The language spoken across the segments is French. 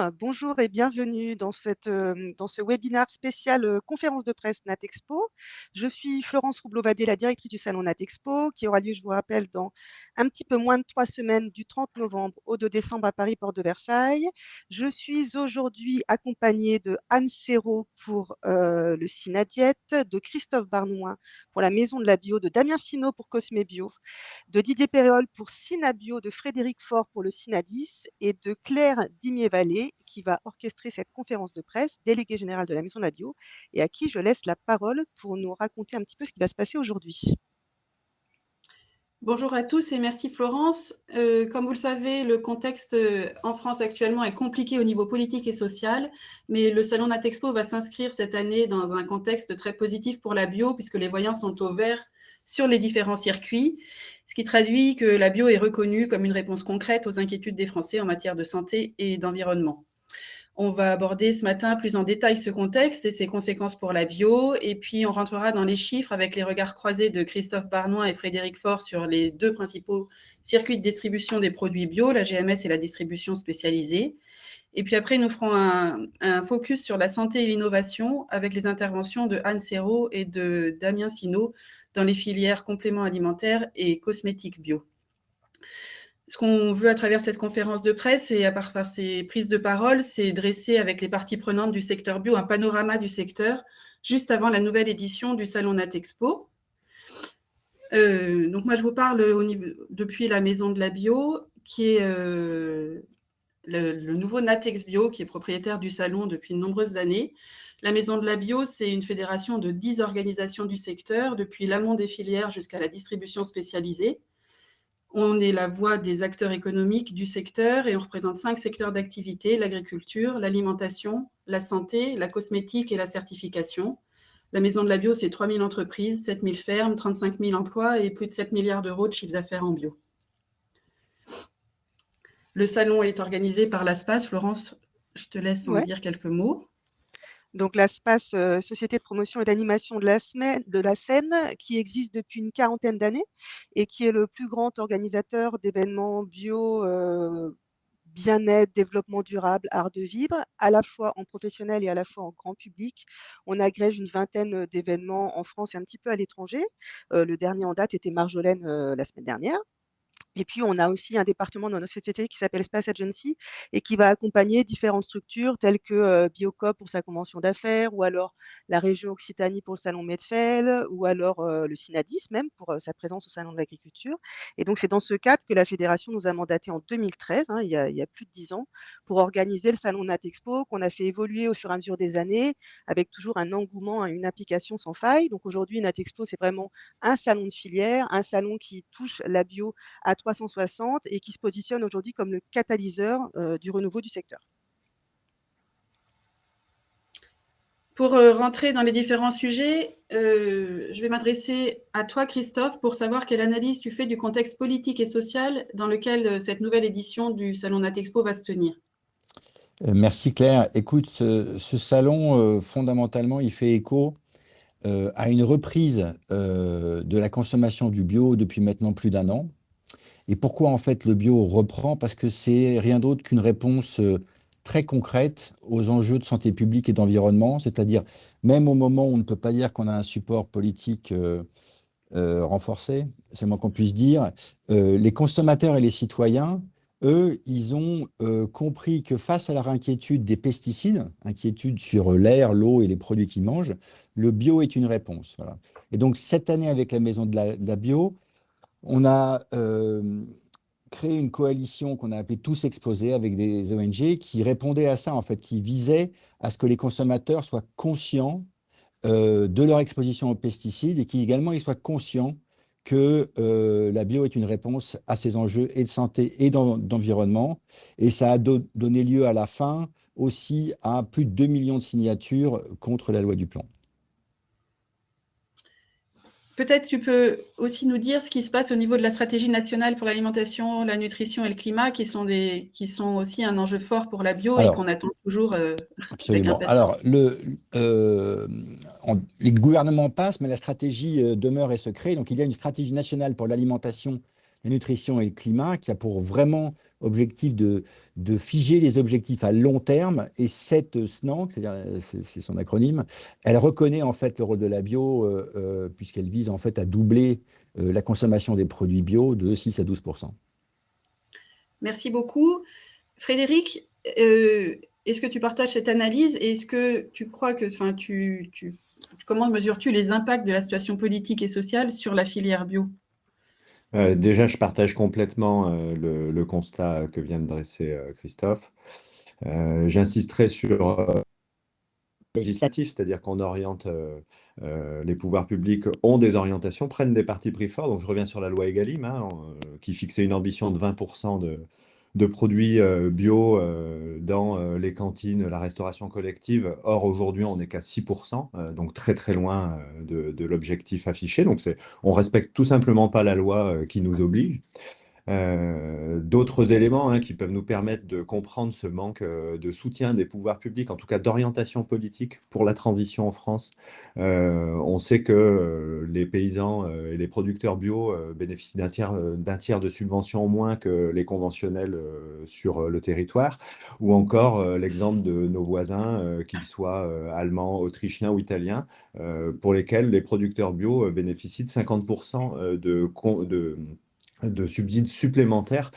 Bonjour et bienvenue dans ce webinaire spécial, conférence de presse Natexpo. Je suis Florence Roubleau-Vadé, la directrice du salon Natexpo, qui aura lieu, je vous rappelle, dans un petit peu moins de 3 semaines, du 30 novembre au 2 décembre à Paris, porte de Versailles. Je suis aujourd'hui accompagnée de Anne Serrault pour, le Synadiète, de Christophe Barnouin pour la Maison de la Bio, de Damien Sinot pour Cosme Bio, de Didier Péréol pour Synabio, de Frédéric Faure pour le Synadis et de Claire Dimier-Vallée qui va orchestrer cette conférence de presse, déléguée générale de la Maison de la Bio, et à qui je laisse la parole pour nous raconter un petit peu ce qui va se passer aujourd'hui. Bonjour à tous et merci Florence. Comme vous le savez, le contexte en France actuellement est compliqué au niveau politique et social, mais le Salon Natexpo va s'inscrire cette année dans un contexte très positif pour la bio, puisque les voyants sont au vert sur les différents circuits, ce qui traduit que la bio est reconnue comme une réponse concrète aux inquiétudes des Français en matière de santé et d'environnement. On va aborder ce matin plus en détail ce contexte et ses conséquences pour la bio, et puis on rentrera dans les chiffres avec les regards croisés de Christophe Barnouin et Frédéric Faure sur les deux principaux circuits de distribution des produits bio, la GMS et la distribution spécialisée. Et puis après, nous ferons un focus sur la santé et l'innovation avec les interventions de Anne Serrault et de Damien Sinot dans les filières compléments alimentaires et cosmétiques bio. Ce qu'on veut à travers cette conférence de presse et par ces prises de parole, c'est dresser avec les parties prenantes du secteur bio un panorama du secteur juste avant la nouvelle édition du Salon Natexpo. Donc moi, je vous parle depuis la Maison de la Bio, qui est le nouveau Natex Bio, qui est propriétaire du salon depuis de nombreuses années. La Maison de la Bio, c'est une fédération de 10 organisations du secteur, depuis l'amont des filières jusqu'à la distribution spécialisée. On est la voix des acteurs économiques du secteur et on représente 5 secteurs d'activité, l'agriculture, l'alimentation, la santé, la cosmétique et la certification. La Maison de la Bio, c'est 3 000 entreprises, 7 000 fermes, 35 000 emplois et plus de 7 milliards d'euros de chiffre d'affaires en bio. Le salon est organisé par l'ASPAS. Florence, je te laisse en dire quelques mots. Donc l'ASPAS, Société de promotion et d'animation de la Seine, qui existe depuis une quarantaine d'années et qui est le plus grand organisateur d'événements bio, bien-être, développement durable, art de vivre, à la fois en professionnel et à la fois en grand public. On agrège une vingtaine d'événements en France et un petit peu à l'étranger. Le dernier en date était Marjolaine la semaine dernière. Et puis, on a aussi un département dans notre société qui s'appelle Space Agency et qui va accompagner différentes structures telles que Biocoop pour sa convention d'affaires, ou alors la région Occitanie pour le salon Medfel, ou alors le Synadis même pour sa présence au salon de l'agriculture. Et donc, c'est dans ce cadre que la fédération nous a mandaté en 2013, il y a plus de 10 ans, pour organiser le salon Natexpo, qu'on a fait évoluer au fur et à mesure des années, avec toujours un engouement, une application sans faille. Donc aujourd'hui, Natexpo, c'est vraiment un salon de filière, un salon qui touche la bio à 360 et qui se positionne aujourd'hui comme le catalyseur du renouveau du secteur. Pour rentrer dans les différents sujets, je vais m'adresser à toi, Christophe, pour savoir quelle analyse tu fais du contexte politique et social dans lequel cette nouvelle édition du Salon Natexpo va se tenir. Merci Claire. Écoute, ce salon, fondamentalement, il fait écho à une reprise de la consommation du bio depuis maintenant plus d'un an. Et pourquoi en fait le bio reprend? Parce que c'est rien d'autre qu'une réponse très concrète aux enjeux de santé publique et d'environnement, c'est-à-dire même au moment où on ne peut pas dire qu'on a un support politique renforcé, c'est le moins qu'on puisse dire, les consommateurs et les citoyens, eux, ils ont compris que face à leur inquiétude des pesticides, inquiétude sur l'air, l'eau et les produits qu'ils mangent, le bio est une réponse. Voilà. Et donc cette année, avec la Maison de la Bio, on a créé une coalition qu'on a appelée Tous Exposés avec des ONG qui répondaient à ça, en fait, qui visaient à ce que les consommateurs soient conscients de leur exposition aux pesticides et qui également ils soient conscients que la bio est une réponse à ces enjeux et de santé et d'environnement. Et ça a donné lieu à la fin aussi à plus de 2 millions de signatures contre la loi du plan. Peut-être tu peux aussi nous dire ce qui se passe au niveau de la stratégie nationale pour l'alimentation, la nutrition et le climat, qui sont aussi un enjeu fort pour la bio et qu'on attend toujours avec Absolument. impatience. Alors, les gouvernements passent, mais la stratégie demeure et se crée. Donc, il y a une stratégie nationale pour l'alimentation, la nutrition et le climat, qui a pour vraiment objectif de figer les objectifs à long terme. Et cette SNANC, c'est son acronyme, elle reconnaît en fait le rôle de la bio, puisqu'elle vise en fait à doubler la consommation des produits bio de 6 à 12%. Merci beaucoup. Frédéric, est-ce que tu partages cette analyse et est-ce que tu crois que, comment mesures-tu les impacts de la situation politique et sociale sur la filière bio? Déjà, je partage complètement le constat que vient de dresser Christophe. J'insisterai sur législatif, c'est-à-dire qu'on oriente, les pouvoirs publics ont des orientations, prennent des partis pris forts. Donc je reviens sur la loi Egalim, hein, qui fixait une ambition de 20% de produits bio dans les cantines, la restauration collective. Or, aujourd'hui, on n'est qu'à 6%, donc très très loin de l'objectif affiché. Donc on respecte tout simplement pas la loi qui nous oblige. D'autres éléments qui peuvent nous permettre de comprendre ce manque de soutien des pouvoirs publics, en tout cas d'orientation politique pour la transition en France. On sait que les paysans et les producteurs bio bénéficient d'un tiers de subventions en moins que les conventionnels sur le territoire, ou encore l'exemple de nos voisins, qu'ils soient allemands, autrichiens ou italiens, pour lesquels les producteurs bio bénéficient de 50% de subsides supplémentaires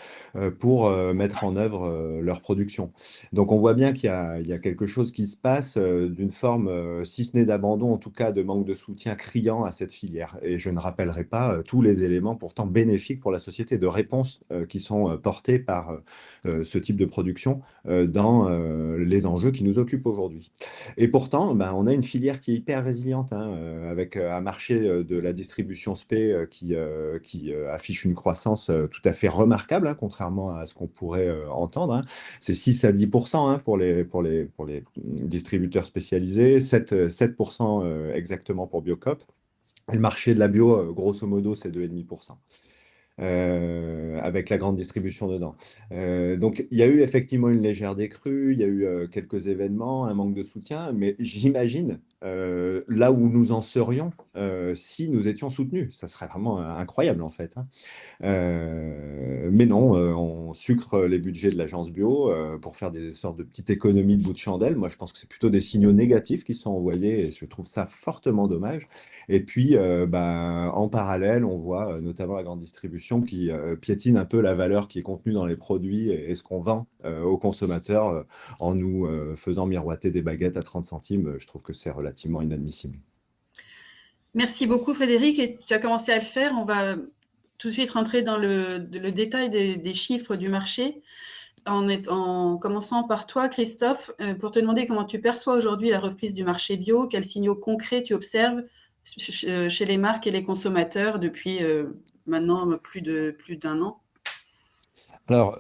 pour mettre en œuvre leur production. Donc on voit bien il y a quelque chose qui se passe d'une forme, si ce n'est d'abandon, en tout cas de manque de soutien criant à cette filière. Et je ne rappellerai pas tous les éléments pourtant bénéfiques pour la société de réponses qui sont portés par ce type de production dans les enjeux qui nous occupent aujourd'hui. Et pourtant, on a une filière qui est hyper résiliente, avec un marché de la distribution SP qui affiche une croissance tout à fait remarquable, contrairement à ce qu'on pourrait entendre. C'est 6 à 10% pour les distributeurs spécialisés, 7% exactement pour Biocop. Et le marché de la bio, grosso modo, c'est 2,5%. Avec la grande distribution dedans. Donc, il y a eu effectivement une légère décrue, il y a eu quelques événements, un manque de soutien, mais j'imagine là où nous en serions si nous étions soutenus. Ça serait vraiment incroyable, en fait. Mais non, on sucre les budgets de l'agence bio pour faire des sortes de petites économies de bout de chandelle. Moi, je pense que c'est plutôt des signaux négatifs qui sont envoyés et je trouve ça fortement dommage. Et puis, en parallèle, on voit notamment la grande distribution qui piétine un peu la valeur qui est contenue dans les produits et ce qu'on vend aux consommateurs en nous faisant miroiter des baguettes à 30 centimes. Je trouve que c'est relativement inadmissible. Merci beaucoup, Frédéric. Et tu as commencé à le faire. On va tout de suite rentrer dans le détail des chiffres du marché, en commençant par toi, Christophe, pour te demander comment tu perçois aujourd'hui la reprise du marché bio, quels signaux concrets tu observes chez les marques et les consommateurs depuis maintenant plus d'un an. Alors,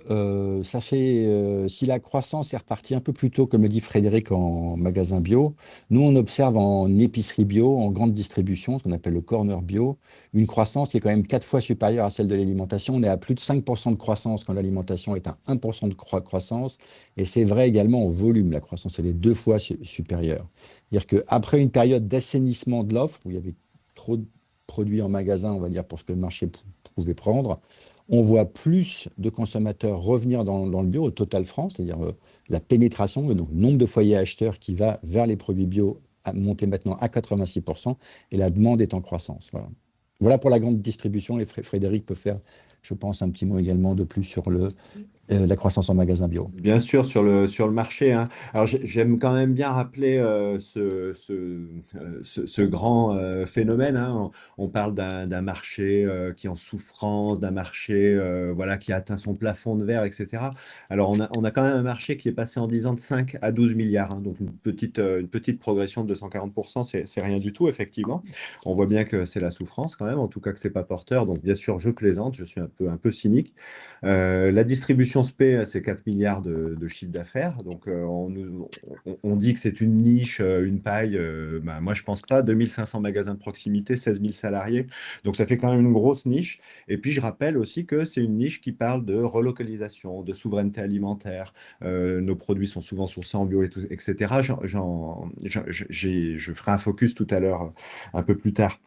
ça fait, si la croissance est repartie un peu plus tôt, comme le dit Frédéric, en magasin bio, nous, on observe en épicerie bio, en grande distribution, ce qu'on appelle le corner bio, une croissance qui est quand même 4 fois supérieure à celle de l'alimentation. On est à plus de 5% de croissance quand l'alimentation est à 1% de croissance. Et c'est vrai également en volume, la croissance, elle est 2 fois supérieure. C'est-à-dire qu'après une période d'assainissement de l'offre, où il y avait trop de produits en magasin, on va dire, pour ce que le marché pouvait prendre, on voit plus de consommateurs revenir dans le bio au Total France, c'est-à-dire la pénétration, donc le nombre de foyers acheteurs qui va vers les produits bio a monté maintenant à 86% et la demande est en croissance. Voilà pour la grande distribution et Frédéric peut faire, je pense, un petit mot également de plus sur la croissance en magasin bio. Bien sûr, sur le marché. Alors, j'aime quand même bien rappeler ce grand phénomène. On parle d'un marché qui est en souffrance, d'un marché voilà, qui a atteint son plafond de verre, etc. Alors, on a quand même un marché qui est passé en 10 ans de 5 à 12 milliards. Donc, une petite progression de 240%, c'est rien du tout, effectivement. On voit bien que c'est la souffrance quand même, en tout cas que c'est pas porteur. Donc, bien sûr, je plaisante, je suis un peu cynique. La distribution SP, c'est 4 milliards de chiffre d'affaires. Donc, on dit que c'est une niche, une paille. Moi, je pense pas. 2500 magasins de proximité, 16 000 salariés. Donc, ça fait quand même une grosse niche. Et puis, je rappelle aussi que c'est une niche qui parle de relocalisation, de souveraineté alimentaire. Nos produits sont souvent sourcés en bio, et tout, etc. Je ferai un focus tout à l'heure, un peu plus tard.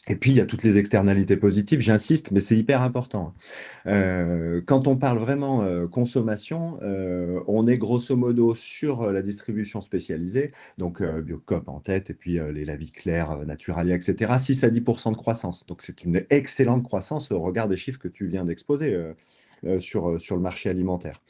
Et puis, il y a toutes les externalités positives, j'insiste, mais c'est hyper important. Quand on parle vraiment consommation, on est grosso modo sur la distribution spécialisée, donc Biocoop en tête, et puis les La Vie Claire, Naturalia, etc. 6 à 10% de croissance. Donc c'est une excellente croissance au regard des chiffres que tu viens d'exposer. Sur le marché alimentaire.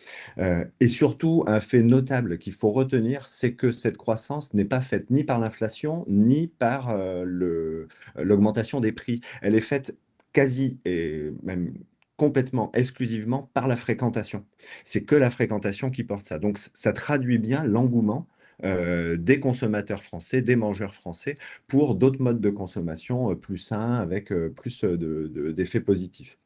Et surtout, un fait notable qu'il faut retenir, c'est que cette croissance n'est pas faite ni par l'inflation, ni par l'augmentation des prix. Elle est faite quasi et même complètement, exclusivement par la fréquentation. C'est que la fréquentation qui porte ça. Donc, ça traduit bien l'engouement des consommateurs français, des mangeurs français, pour d'autres modes de consommation plus sains, avec plus d'effets positifs.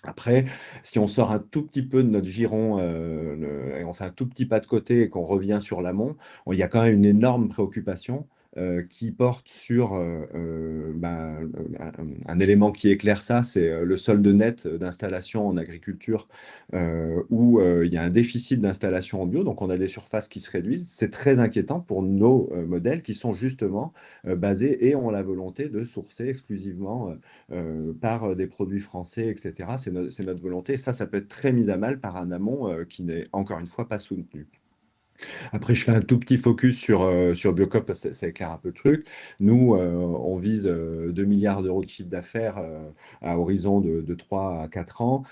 Après, si on sort un tout petit peu de notre giron, et on fait un tout petit pas de côté et qu'on revient sur l'amont, il y a quand même une énorme préoccupation qui porte sur un élément qui éclaire ça, c'est le solde net d'installation en agriculture, où il y a un déficit d'installation en bio, donc on a des surfaces qui se réduisent. C'est très inquiétant pour nos modèles qui sont justement basés et ont la volonté de sourcer exclusivement par des produits français, etc. C'est notre volonté. Ça peut être très mis à mal par un amont qui n'est encore une fois pas soutenu. Après, je fais un tout petit focus sur Biocoop, parce que ça éclaire un peu le truc. Nous, on vise 2 milliards d'euros de chiffre d'affaires à horizon de 3 à 4 ans.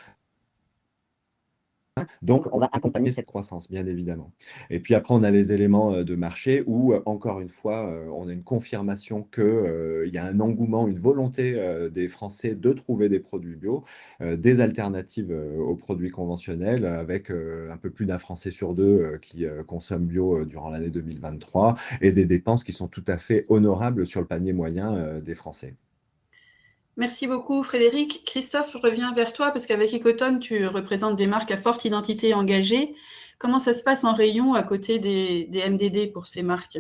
Donc, on va accompagner cette croissance, bien évidemment. Et puis après, on a les éléments de marché où, encore une fois, on a une confirmation qu'il y a un engouement, une volonté des Français de trouver des produits bio, des alternatives aux produits conventionnels, avec un peu plus d'un Français sur deux qui consomme bio durant l'année 2023, et des dépenses qui sont tout à fait honorables sur le panier moyen des Français. Merci beaucoup Frédéric. Christophe, je reviens vers toi parce qu'avec Ecotone, tu représentes des marques à forte identité engagée. Comment ça se passe en rayon à côté des MDD pour ces marques?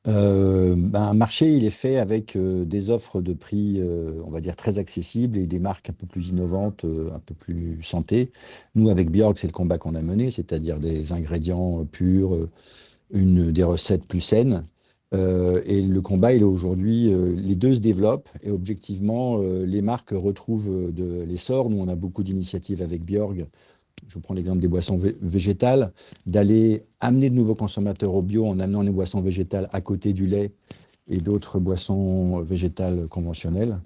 Un marché, il est fait avec des offres de prix, on va dire, très accessibles et des marques un peu plus innovantes, un peu plus santé. Nous, avec Björk, c'est le combat qu'on a mené, c'est-à-dire des ingrédients purs, des recettes plus saines. Et le combat, il est aujourd'hui, les deux se développent et objectivement, les marques retrouvent de l'essor. Nous, on a beaucoup d'initiatives avec Björk. Je prends l'exemple des boissons végétales, d'aller amener de nouveaux consommateurs au bio en amenant les boissons végétales à côté du lait et d'autres boissons végétales conventionnelles,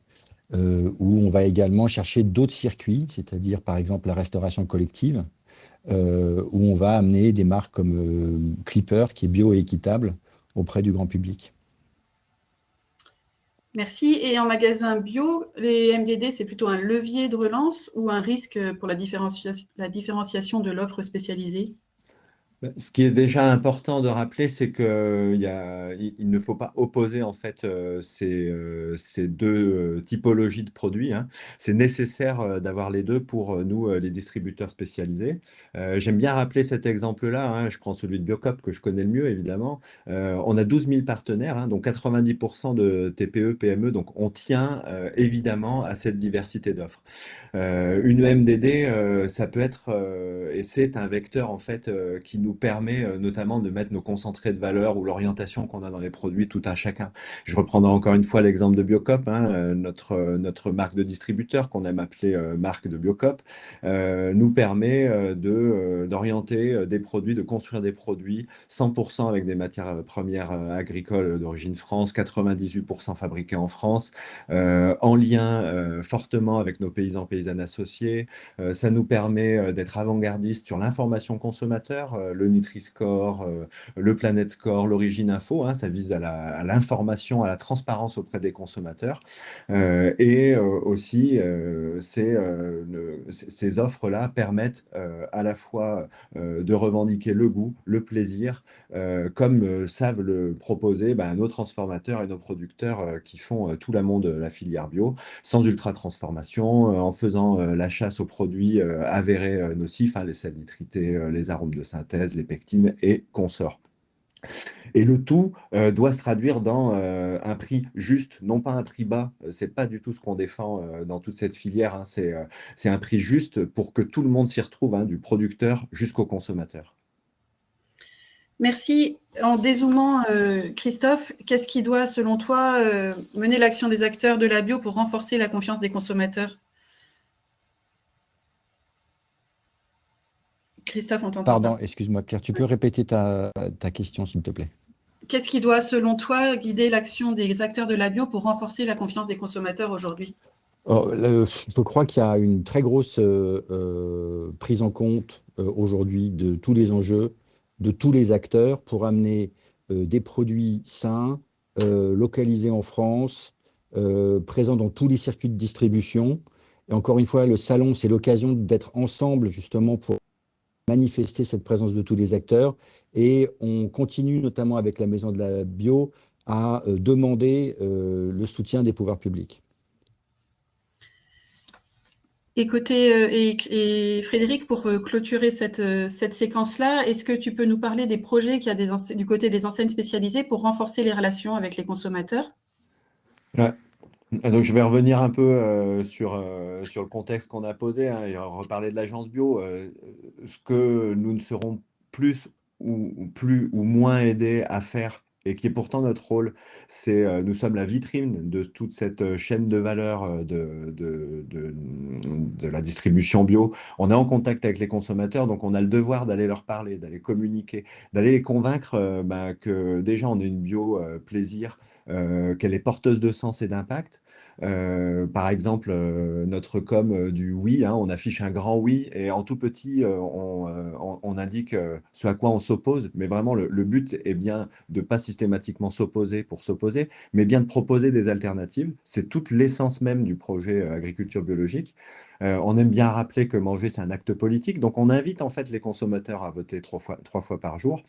où on va également chercher d'autres circuits, c'est-à-dire par exemple la restauration collective, où on va amener des marques comme Clipper, qui est bio et équitable, auprès du grand public. Merci. Et en magasin bio, les MDD, c'est plutôt un levier de relance ou un risque pour la différenciation de l'offre spécialisée? Ce qui est déjà important de rappeler, c'est qu'il ne faut pas opposer en fait ces deux typologies de produits, hein. C'est nécessaire d'avoir les deux pour nous, les distributeurs spécialisés. J'aime bien rappeler cet exemple-là, hein. Je prends celui de Biocoop que je connais le mieux, évidemment. On a 12 000 partenaires, hein, donc 90% de TPE, PME, donc on tient évidemment à cette diversité d'offres. Une MDD, ça peut être, et c'est un vecteur en fait qui nous permet notamment de mettre nos concentrés de valeur ou l'orientation qu'on a dans les produits tout un chacun. Je reprendrai encore une fois l'exemple de Biocoop, hein, notre marque de distributeur qu'on aime appeler marque de Biocoop, nous permet d'orienter des produits, de construire des produits 100% avec des matières premières agricoles d'origine France, 98% fabriqués en France, en lien fortement avec nos paysans paysannes associés. Ça nous permet d'être avant-gardistes sur l'information consommateur, le Nutri-Score, le Planet Score, l'Origine Info, hein, ça vise à l'information, à la transparence auprès des consommateurs. Et aussi, ces offres-là permettent à la fois de revendiquer le goût, le plaisir, comme savent le proposer nos transformateurs et nos producteurs qui font tout l'amont de la filière bio, sans ultra-transformation, en faisant la chasse aux produits avérés nocifs, hein, les sels nitrités, les arômes de synthèse, les pectines et consorts. Et le tout doit se traduire dans un prix juste, non pas un prix bas. C'est pas du tout ce qu'on défend dans toute cette filière, hein. C'est un prix juste pour que tout le monde s'y retrouve, hein, du producteur jusqu'au consommateur. Merci. En dézoomant, Christophe, qu'est-ce qui doit, selon toi, mener l'action des acteurs de la bio pour renforcer la confiance des consommateurs? Christophe, on t'entend Pardon, pas. excuse-moi, Claire, tu peux répéter ta question, s'il te plaît? Qu'est-ce qui doit, selon toi, guider l'action des acteurs de la bio pour renforcer la confiance des consommateurs aujourd'hui? Je crois qu'il y a une très grosse prise en compte aujourd'hui de tous les enjeux, de tous les acteurs pour amener des produits sains, localisés en France, présents dans tous les circuits de distribution. Et encore une fois, le salon, c'est l'occasion d'être ensemble justement pour manifester cette présence de tous les acteurs. Et on continue notamment avec la Maison de la Bio à demander le soutien des pouvoirs publics. Et Frédéric, pour clôturer cette séquence-là, est-ce que tu peux nous parler des projets qu'il y a du côté des enseignes spécialisées pour renforcer les relations avec les consommateurs? Ouais. Donc, je vais revenir un peu sur le contexte qu'on a posé, hein, et reparler de l'agence bio. Ce que nous ne serons plus ou moins aidés à faire, et qui est pourtant notre rôle, c'est nous sommes la vitrine de toute cette chaîne de valeur de la distribution bio. On est en contact avec les consommateurs, donc on a le devoir d'aller leur parler, d'aller communiquer, d'aller les convaincre que déjà on est une bio plaisir, qu'elle est porteuse de sens et d'impact. Par exemple, notre com du oui, hein, on affiche un grand oui et en tout petit, on indique ce à quoi on s'oppose. Mais vraiment, le but est bien de pas systématiquement s'opposer pour s'opposer, mais bien de proposer des alternatives. C'est toute l'essence même du projet agriculture biologique. On aime bien rappeler que manger, c'est un acte politique. Donc, on invite en fait les consommateurs à voter trois fois par jour.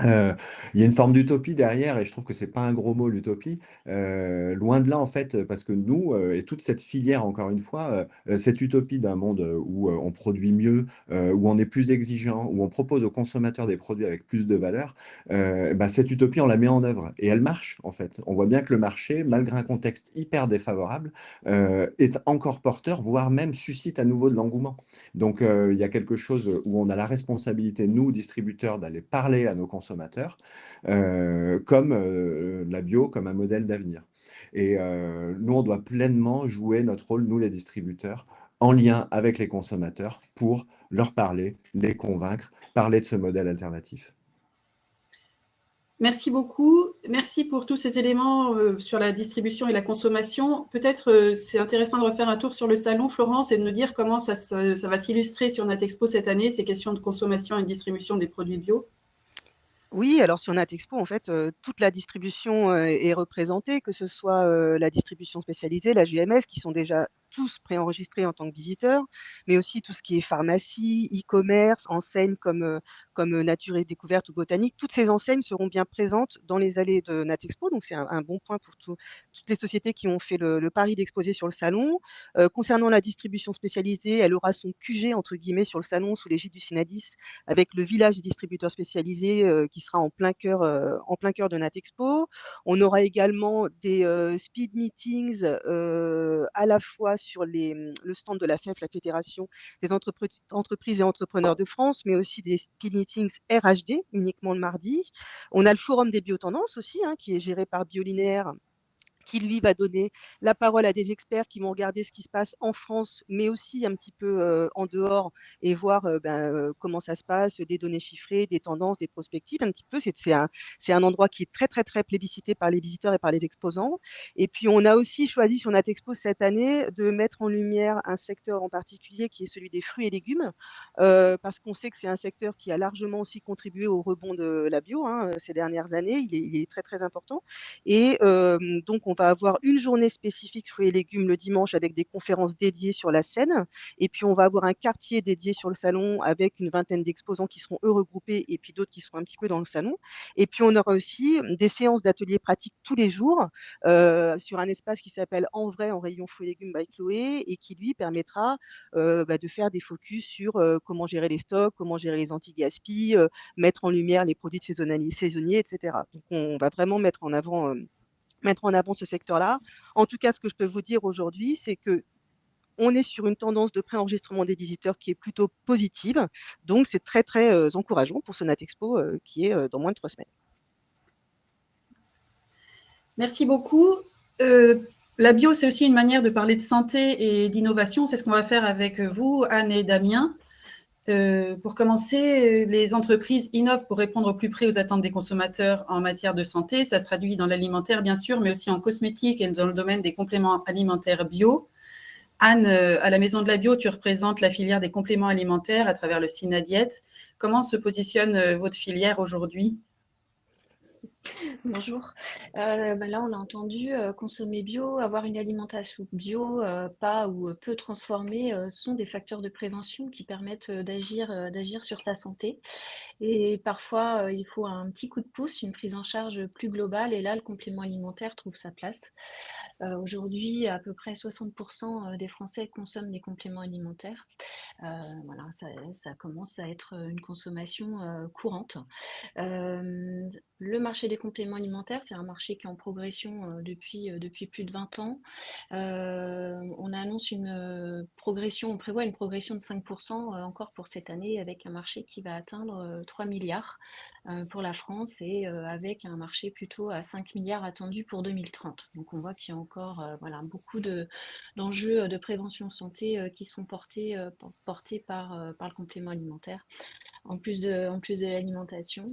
Il y a une forme d'utopie derrière, et je trouve que c'est pas un gros mot, l'utopie. Loin de là, en fait, parce que nous, et toute cette filière, encore une fois, cette utopie d'un monde où on produit mieux, où on est plus exigeant, où on propose aux consommateurs des produits avec plus de valeur, bah, cette utopie, on la met en œuvre. Et elle marche, en fait. On voit bien que le marché, malgré un contexte hyper défavorable, est encore porteur, voire même suscite à nouveau de l'engouement. Donc, il y a quelque chose où on a la responsabilité, nous, distributeurs, d'aller parler à nos consommateurs, comme la bio, comme un modèle d'avenir. Et nous, on doit pleinement jouer notre rôle, nous, les distributeurs, en lien avec les consommateurs pour leur parler, les convaincre, parler de ce modèle alternatif. Merci beaucoup. Merci pour tous ces éléments sur la distribution et la consommation. Peut-être c'est intéressant de refaire un tour sur le salon, Florence, et de nous dire comment ça va s'illustrer sur Natexpo cette année, ces questions de consommation et de distribution des produits bio. Oui, alors sur Natexpo, en fait, toute la distribution, est représentée, que ce soit, la distribution spécialisée, la GMS, qui sont déjà tous préenregistrés en tant que visiteurs, mais aussi tout ce qui est pharmacie, e-commerce, enseignes comme Nature et Découverte ou Botanique. Toutes ces enseignes seront bien présentes dans les allées de Natexpo, donc c'est un bon point pour toutes les sociétés qui ont fait le pari d'exposer sur le salon. Concernant la distribution spécialisée, elle aura son QG entre guillemets sur le salon sous l'égide du Synadis, avec le village des distributeurs spécialisés qui sera en plein cœur de Natexpo. On aura également des speed meetings à la fois sur le stand de la FEF, la Fédération des entreprises et entrepreneurs de France, mais aussi des speed meetings RHD uniquement le mardi. On a le forum des biotendances aussi, hein, qui est géré par Biolinéaire, qui lui va donner la parole à des experts qui vont regarder ce qui se passe en France, mais aussi un petit peu en dehors, et voir comment ça se passe, des données chiffrées, des tendances, des prospectives. Un petit peu, c'est un endroit qui est très, très, très plébiscité par les visiteurs et par les exposants. Et puis, on a aussi choisi sur Natexpo cette année de mettre en lumière un secteur en particulier qui est celui des fruits et légumes, parce qu'on sait que c'est un secteur qui a largement aussi contribué au rebond de la bio, hein, ces dernières années. Il est très, très important. Et donc, on va avoir une journée spécifique fruits et légumes le dimanche avec des conférences dédiées sur la scène. Et puis, on va avoir un quartier dédié sur le salon avec une vingtaine d'exposants qui seront eux regroupés et puis d'autres qui seront un petit peu dans le salon. Et puis, on aura aussi des séances d'ateliers pratiques tous les jours sur un espace qui s'appelle En vrai, en rayon fruits et légumes by Chloé, et qui lui permettra de faire des focus sur comment gérer les stocks, comment gérer les anti-gaspi, mettre en lumière les produits de saisonniers, etc. Donc, on va vraiment mettre en avant ce secteur-là. En tout cas, ce que je peux vous dire aujourd'hui, c'est que on est sur une tendance de préenregistrement des visiteurs qui est plutôt positive. Donc, c'est très, très encourageant pour ce Natexpo qui est dans moins de 3 semaines. Merci beaucoup. La bio, c'est aussi une manière de parler de santé et d'innovation. C'est ce qu'on va faire avec vous, Anne et Damien. Pour commencer, les entreprises innovent pour répondre au plus près aux attentes des consommateurs en matière de santé. Ça se traduit dans l'alimentaire, bien sûr, mais aussi en cosmétique et dans le domaine des compléments alimentaires bio. Anne, à la Maison de la Bio, tu représentes la filière des compléments alimentaires à travers le Synadiète. Comment se positionne votre filière aujourd'hui ? Bonjour. Là, on l'a entendu, consommer bio, avoir une alimentation bio, pas ou peu transformée, sont des facteurs de prévention qui permettent d'agir sur sa santé. Et parfois, il faut un petit coup de pouce, une prise en charge plus globale. Et là, le complément alimentaire trouve sa place. Aujourd'hui, à peu près 60% des Français consomment des compléments alimentaires. Voilà, ça commence à être une consommation courante. Le marché des compléments alimentaires, c'est un marché qui est en progression depuis plus de 20 ans. On annonce on prévoit une progression de 5% encore pour cette année, avec un marché qui va atteindre 3 milliards pour la France et avec un marché plutôt à 5 milliards attendu pour 2030. Donc on voit qu'il y a encore beaucoup d'enjeux de prévention santé qui sont portés par le complément alimentaire, en plus de l'alimentation.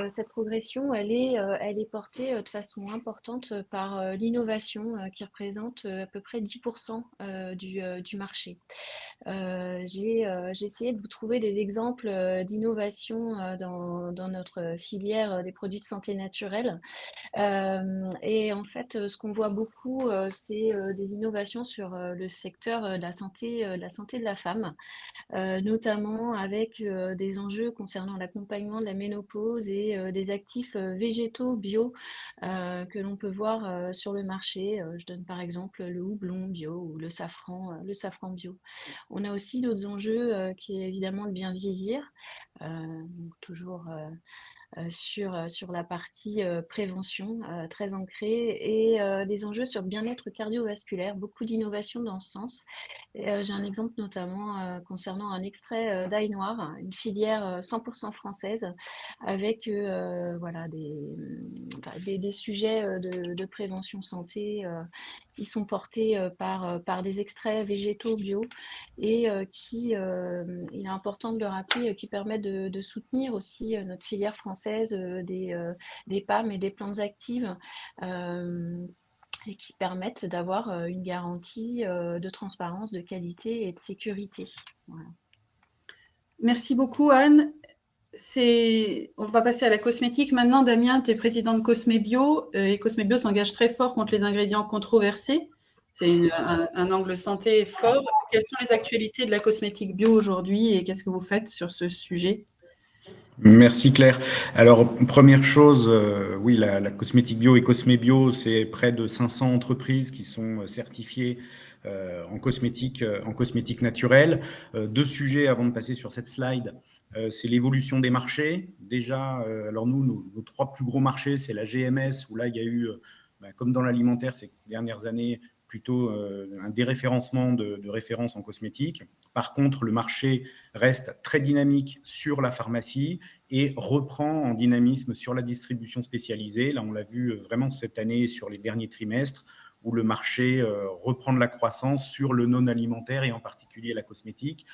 Cette progression, elle est portée de façon importante par l'innovation qui représente à peu près 10% du marché. J'ai essayé de vous trouver des exemples d'innovation dans notre filière des produits de santé naturelle. Et en fait, ce qu'on voit beaucoup, c'est des innovations sur le secteur de la santé de la femme. Notamment avec des enjeux concernant l'accompagnement de la ménopause et des actifs végétaux bio que l'on peut voir sur le marché. Je donne par exemple le houblon bio ou le safran bio. On a aussi d'autres enjeux qui est évidemment le bien vieillir, donc toujours sur la partie prévention très ancrée, et des enjeux sur le bien-être cardiovasculaire, beaucoup d'innovation dans ce sens. J'ai un exemple notamment concernant un extrait d'ail noir, une filière 100% française, avec des sujets de prévention santé qui sont portés par des extraits végétaux bio et il est important de le rappeler, qui permettent de soutenir aussi notre filière française des PAM et des plantes actives, et qui permettent d'avoir une garantie de transparence, de qualité et de sécurité. Voilà. Merci beaucoup, Anne. On va passer à la cosmétique maintenant. Damien, tu es président de Cosme Bio, et Cosme Bio s'engage très fort contre les ingrédients controversés. C'est un angle santé fort. Quelles sont les actualités de la cosmétique bio aujourd'hui et qu'est-ce que vous faites sur ce sujet ? Merci Claire. Alors, première chose, oui, la cosmétique bio et Cosme Bio, c'est près de 500 entreprises qui sont certifiées en cosmétique naturelle. Deux sujets avant de passer sur cette slide. C'est l'évolution des marchés. Déjà, alors nos trois plus gros marchés, c'est la GMS, où là, il y a eu, comme dans l'alimentaire ces dernières années, plutôt un déréférencement de références en cosmétique. Par contre, le marché reste très dynamique sur la pharmacie et reprend en dynamisme sur la distribution spécialisée. Là, on l'a vu vraiment cette année sur les derniers trimestres, où le marché reprend de la croissance sur le non-alimentaire et en particulier la cosmétique,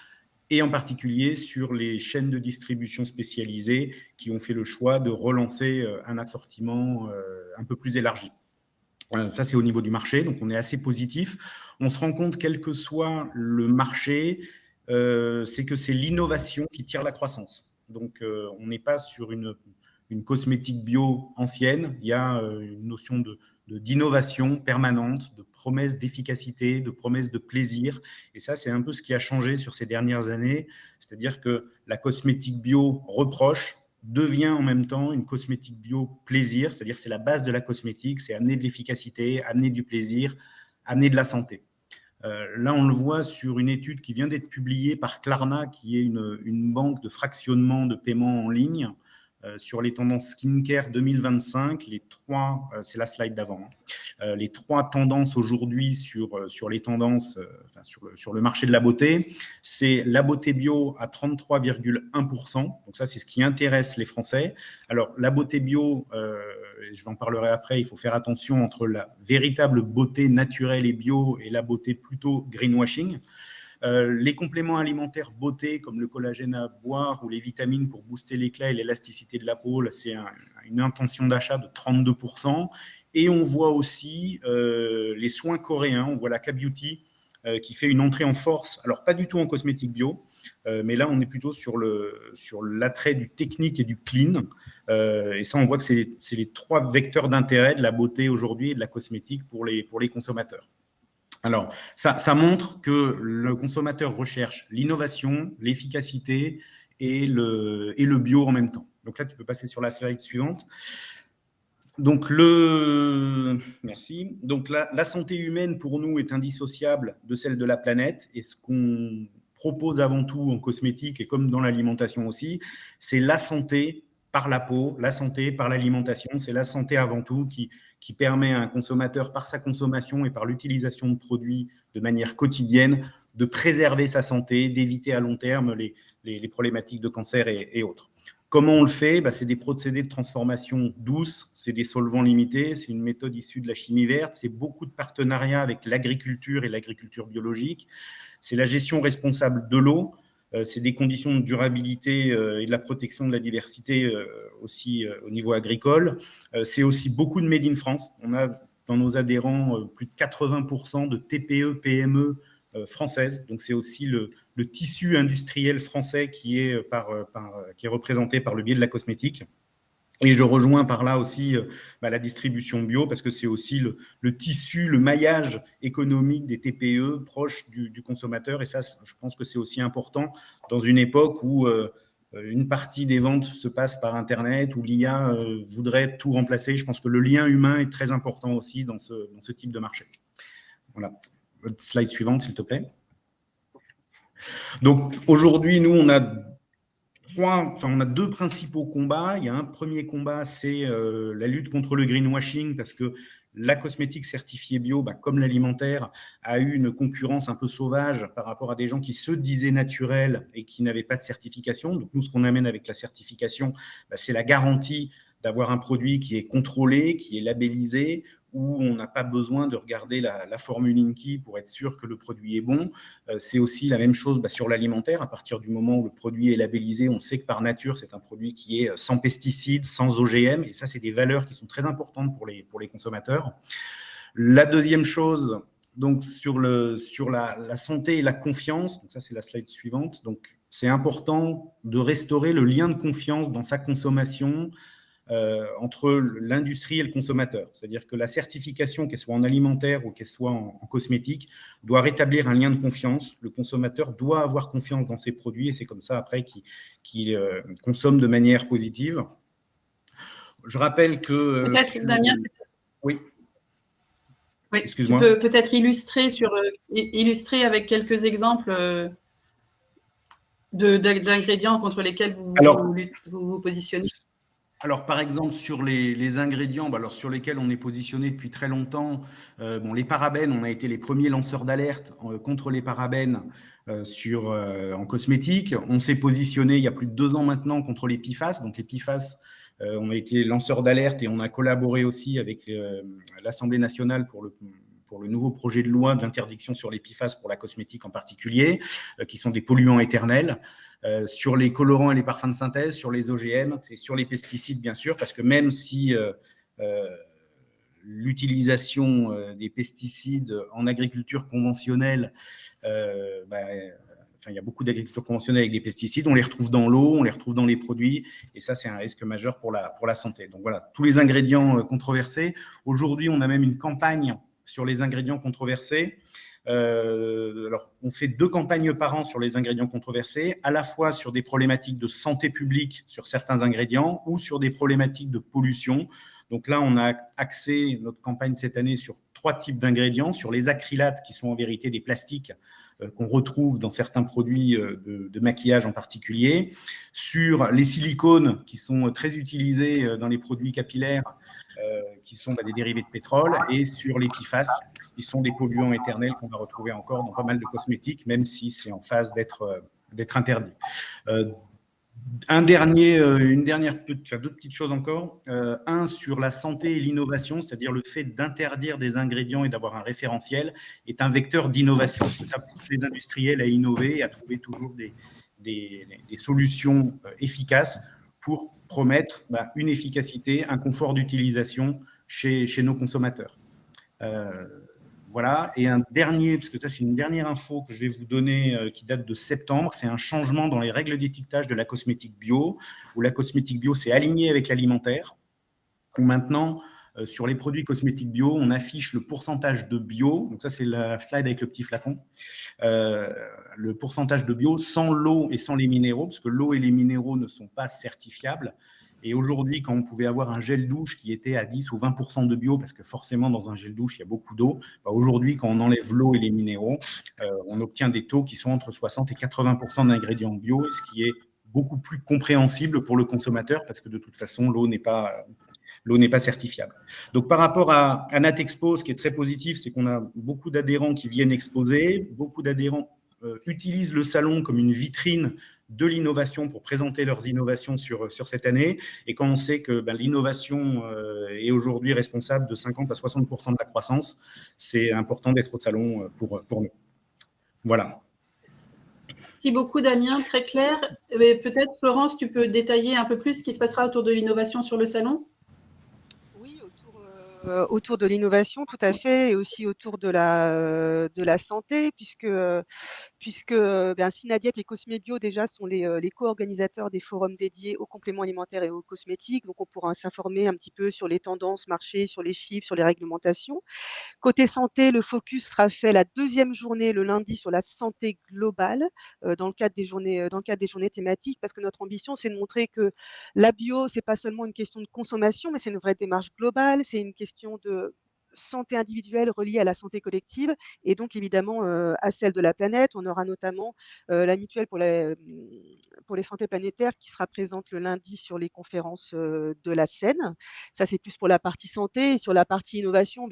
et en particulier sur les chaînes de distribution spécialisées qui ont fait le choix de relancer un assortiment un peu plus élargi. Ça, c'est au niveau du marché, donc on est assez positif. On se rend compte, quel que soit le marché, c'est que c'est l'innovation qui tire la croissance. Donc, on n'est pas sur une cosmétique bio ancienne. Il y a une notion d'innovation permanente, de promesse d'efficacité, de promesse de plaisir. Et ça, c'est un peu ce qui a changé sur ces dernières années. C'est-à-dire que la cosmétique bio reproche devient en même temps une cosmétique bio plaisir, c'est-à-dire c'est la base de la cosmétique, c'est amener de l'efficacité, amener du plaisir, amener de la santé. Là, on le voit sur une étude qui vient d'être publiée par Klarna, qui est une banque de fractionnement de paiement en ligne. sur les tendances skincare 2025, c'est la slide d'avant, les 3 tendances aujourd'hui sur les tendances, sur le marché de la beauté, c'est la beauté bio à 33,1%. Donc ça, c'est ce qui intéresse les Français. Alors, la beauté bio, je en parlerai après, il faut faire attention entre la véritable beauté naturelle et bio et la beauté plutôt greenwashing. Les compléments alimentaires beauté comme le collagène à boire ou les vitamines pour booster l'éclat et l'élasticité de la peau, c'est une intention d'achat de 32%. Et on voit aussi les soins coréens, on voit la K-Beauty qui fait une entrée en force, alors pas du tout en cosmétique bio, mais là on est plutôt sur l'attrait du technique et du clean. Et ça on voit que c'est les 3 vecteurs d'intérêt de la beauté aujourd'hui et de la cosmétique pour les consommateurs. Alors, ça montre que le consommateur recherche l'innovation, l'efficacité et le bio en même temps. Donc là, tu peux passer sur la slide suivante. Donc, merci. Donc, la santé humaine, pour nous, est indissociable de celle de la planète. Et ce qu'on propose avant tout en cosmétique, et comme dans l'alimentation aussi, c'est la santé par la peau, la santé par l'alimentation. C'est la santé avant tout qui permet à un consommateur, par sa consommation et par l'utilisation de produits de manière quotidienne, de préserver sa santé, d'éviter à long terme les problématiques de cancer et autres. Comment on le fait ? C'est des procédés de transformation douce, c'est des solvants limités, c'est une méthode issue de la chimie verte, c'est beaucoup de partenariats avec l'agriculture et l'agriculture biologique, c'est la gestion responsable de l'eau, c'est des conditions de durabilité et de la protection de la diversité aussi au niveau agricole. C'est aussi beaucoup de Made in France. On a dans nos adhérents plus de 80% de TPE, PME françaises. Donc, c'est aussi le tissu industriel français qui est représenté par le biais de la cosmétique. Et je rejoins par là aussi la distribution bio parce que c'est aussi le tissu, le maillage économique des TPE proche du consommateur. Et ça, je pense que c'est aussi important dans une époque où une partie des ventes se passe par Internet, où l'IA voudrait tout remplacer. Je pense que le lien humain est très important aussi dans ce type de marché. Voilà. Slide suivante, s'il te plaît. Donc, aujourd'hui, nous, on a 2 principaux combats. Il y a un premier combat, c'est la lutte contre le greenwashing, parce que la cosmétique certifiée bio, comme l'alimentaire, a eu une concurrence un peu sauvage par rapport à des gens qui se disaient naturels et qui n'avaient pas de certification. Donc, nous, ce qu'on amène avec la certification, c'est la garantie d'avoir un produit qui est contrôlé, qui est labellisé, où on n'a pas besoin de regarder la formule Inkey pour être sûr que le produit est bon. C'est aussi la même chose sur l'alimentaire. À partir du moment où le produit est labellisé, on sait que par nature, c'est un produit qui est sans pesticides, sans OGM. Et ça, c'est des valeurs qui sont très importantes pour les consommateurs. La deuxième chose, donc sur la santé et la confiance, donc ça, c'est la slide suivante. Donc, c'est important de restaurer le lien de confiance dans sa consommation, entre l'industrie et le consommateur. C'est-à-dire que la certification, qu'elle soit en alimentaire ou qu'elle soit en cosmétique, doit rétablir un lien de confiance. Le consommateur doit avoir confiance dans ses produits et c'est comme ça après qu'il consomme de manière positive. Je rappelle que… Peut-être, Damien… Oui. Oui, excuse-moi. Tu peux peut-être illustrer avec quelques exemples d'ingrédients contre lesquels vous vous positionnez. Alors, par exemple, sur les ingrédients sur lesquels on est positionné depuis très longtemps, les parabènes, on a été les premiers lanceurs d'alerte contre les parabènes en cosmétique. On s'est positionné il y a plus de 2 ans maintenant contre les PFAS. Donc, les PFAS, on a été lanceurs d'alerte et on a collaboré aussi avec l'Assemblée nationale pour le nouveau projet de loi d'interdiction sur les PFAS pour la cosmétique en particulier, qui sont des polluants éternels. Sur les colorants et les parfums de synthèse, sur les OGM et sur les pesticides, bien sûr, parce que même si l'utilisation des pesticides en agriculture conventionnelle, il y a beaucoup d'agriculture conventionnelle avec des pesticides, on les retrouve dans l'eau, on les retrouve dans les produits, et ça, c'est un risque majeur pour la santé. Donc voilà, tous les ingrédients controversés. Aujourd'hui, on a même une campagne sur les ingrédients controversés. Alors, on fait 2 campagnes par an sur les ingrédients controversés, à la fois sur des problématiques de santé publique sur certains ingrédients ou sur des problématiques de pollution. Donc là, on a axé notre campagne cette année sur 3 types d'ingrédients, sur les acrylates qui sont en vérité des plastiques qu'on retrouve dans certains produits de maquillage en particulier, sur les silicones qui sont très utilisés dans les produits capillaires, qui sont des dérivés de pétrole, et sur les PFAS, qui sont des polluants éternels qu'on va retrouver encore dans pas mal de cosmétiques, même si c'est en phase d'être interdit. Deux petites choses encore. Un, sur la santé et l'innovation, c'est-à-dire le fait d'interdire des ingrédients et d'avoir un référentiel, est un vecteur d'innovation. Parce que ça pousse les industriels à innover et à trouver toujours des solutions efficaces pour promettre une efficacité, un confort d'utilisation chez nos consommateurs. Voilà. Et un dernier, parce que ça, c'est une dernière info que je vais vous donner qui date de septembre, c'est un changement dans les règles d'étiquetage de la cosmétique bio, où la cosmétique bio s'est alignée avec l'alimentaire, où maintenant, sur les produits cosmétiques bio, on affiche le pourcentage de bio, donc ça, c'est la slide avec le petit flacon, le pourcentage de bio sans l'eau et sans les minéraux, parce que l'eau et les minéraux ne sont pas certifiables. Et aujourd'hui, quand on pouvait avoir un gel douche qui était à 10 ou 20% de bio, parce que forcément, dans un gel douche, il y a beaucoup d'eau, aujourd'hui, quand on enlève l'eau et les minéraux, on obtient des taux qui sont entre 60 et 80% d'ingrédients bio, ce qui est beaucoup plus compréhensible pour le consommateur, parce que de toute façon, l'eau n'est pas certifiable. Donc, par rapport à Natexpo, ce qui est très positif, c'est qu'on a beaucoup d'adhérents qui viennent exposer, beaucoup d'adhérents utilisent le salon comme une vitrine de l'innovation pour présenter leurs innovations sur cette année. Et quand on sait que l'innovation est aujourd'hui responsable de 50 à 60% de la croissance, c'est important d'être au salon pour nous. Voilà. Merci beaucoup, Damien. Très clair. Peut-être, Florence, tu peux détailler un peu plus ce qui se passera autour de l'innovation sur le salon ? Oui, autour de l'innovation, tout à fait, et aussi autour de la santé, puisque Synadiète et Cosmébio déjà sont les co-organisateurs des forums dédiés aux compléments alimentaires et aux cosmétiques. Donc, on pourra s'informer un petit peu sur les tendances marché, sur les chiffres, sur les réglementations. Côté santé, le focus sera fait la deuxième journée, le lundi, sur la santé globale, dans le cadre des journées thématiques, parce que notre ambition, c'est de montrer que la bio, c'est pas seulement une question de consommation, mais c'est une vraie démarche globale, c'est une question de santé individuelle reliée à la santé collective et donc évidemment à celle de la planète. On aura notamment la mutuelle pour les santé planétaires qui sera présente le lundi sur les conférences de la Seine. Ça, c'est plus pour la partie santé. Et sur la partie innovation,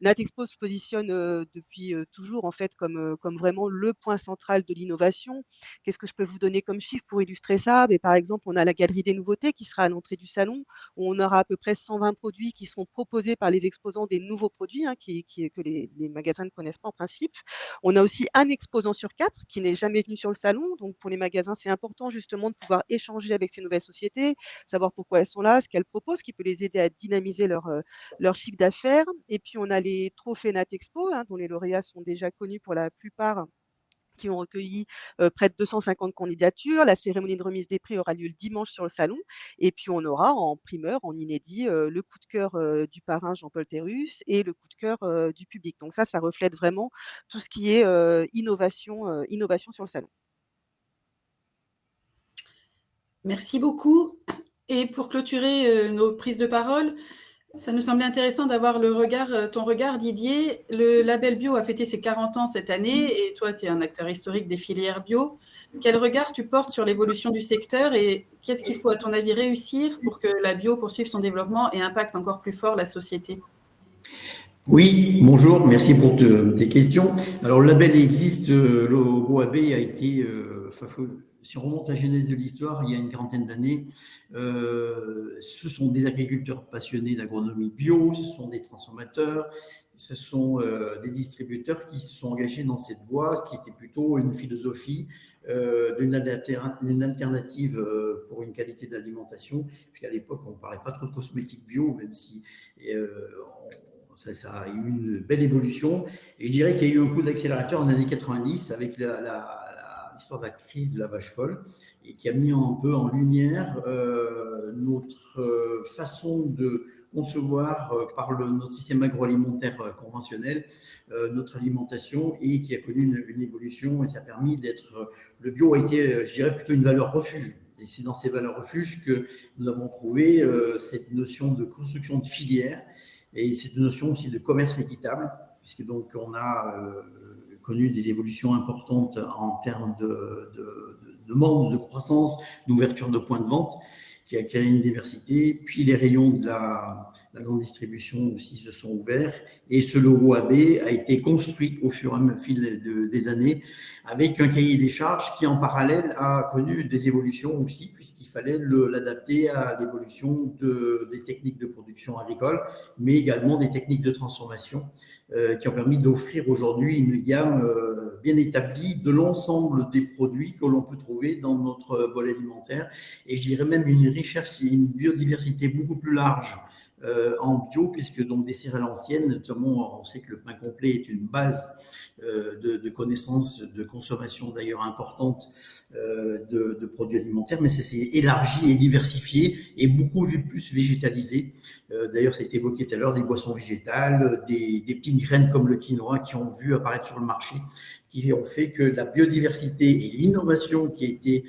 Natexpo se positionne depuis toujours en fait comme vraiment le point central de l'innovation. Qu'est-ce que je peux vous donner comme chiffre pour illustrer ça ? Par exemple, on a la galerie des nouveautés qui sera à l'entrée du salon, où on aura à peu près 120 produits qui seront proposés par les exposants, des nouveaux produits que les magasins ne connaissent pas en principe. On a aussi un exposant sur 4 qui n'est jamais venu sur le salon. Donc pour les magasins, c'est important justement de pouvoir échanger avec ces nouvelles sociétés, savoir pourquoi elles sont là, ce qu'elles proposent, qui peut les aider à dynamiser leur chiffre d'affaires. Et puis on a les trophées Natexpo, dont les lauréats sont déjà connus pour la plupart, qui ont recueilli près de 250 candidatures. La cérémonie de remise des prix aura lieu le dimanche sur le salon. Et puis, on aura en primeur, en inédit, le coup de cœur du parrain Jean-Paul Térus et le coup de cœur du public. Donc ça reflète vraiment tout ce qui est innovation sur le salon. Merci beaucoup. Et pour clôturer nos prises de parole, ça nous semblait intéressant d'avoir ton regard, Didier. Le label bio a fêté ses 40 ans cette année et toi, tu es un acteur historique des filières bio. Quel regard tu portes sur l'évolution du secteur et qu'est-ce qu'il faut, à ton avis, réussir pour que la bio poursuive son développement et impacte encore plus fort la société ? Oui, bonjour, merci pour tes questions. Alors, le label existe, le logo AB a été, si on remonte à la genèse de l'histoire, il y a une quarantaine d'années, ce sont des agriculteurs passionnés d'agronomie bio, ce sont des transformateurs, ce sont des distributeurs qui se sont engagés dans cette voie, qui était plutôt une philosophie d'une alternative pour une qualité d'alimentation, puisqu'à l'époque, on ne parlait pas trop de cosmétiques bio, même si ça a eu une belle évolution. Et je dirais qu'il y a eu un coup d'accélérateur dans les années 90 avec l'histoire de la crise de la vache folle et qui a mis un peu en lumière notre façon de concevoir par notre système agroalimentaire conventionnel notre alimentation et qui a connu une évolution et ça a permis d'être… Le bio a été, je dirais, plutôt une valeur refuge. Et c'est dans ces valeurs refuges que nous avons trouvé cette notion de construction de filière et cette notion aussi de commerce équitable, puisque donc on a connu des évolutions importantes en termes de manque de croissance, d'ouverture de points de vente, qui a créé une diversité. Puis les rayons de la grande distribution aussi se sont ouverts. Et ce logo AB a été construit au fur et à mesure des années avec un cahier des charges qui, en parallèle, a connu des évolutions aussi, puisqu'il fallait l'adapter à l'évolution des techniques de production agricole, mais également des techniques de transformation qui ont permis d'offrir aujourd'hui une gamme bien établie de l'ensemble des produits que l'on peut trouver dans notre bol alimentaire. Et je dirais même une richesse et une biodiversité beaucoup plus large en bio, puisque donc des céréales anciennes, notamment on sait que le pain complet est une base de connaissances, de consommation d'ailleurs importante de produits alimentaires, mais ça s'est élargi et diversifié et beaucoup plus végétalisé. D'ailleurs, ça a été évoqué tout à l'heure, des boissons végétales, des petites graines comme le quinoa qui ont vu apparaître sur le marché, qui ont fait que la biodiversité et l'innovation qui a été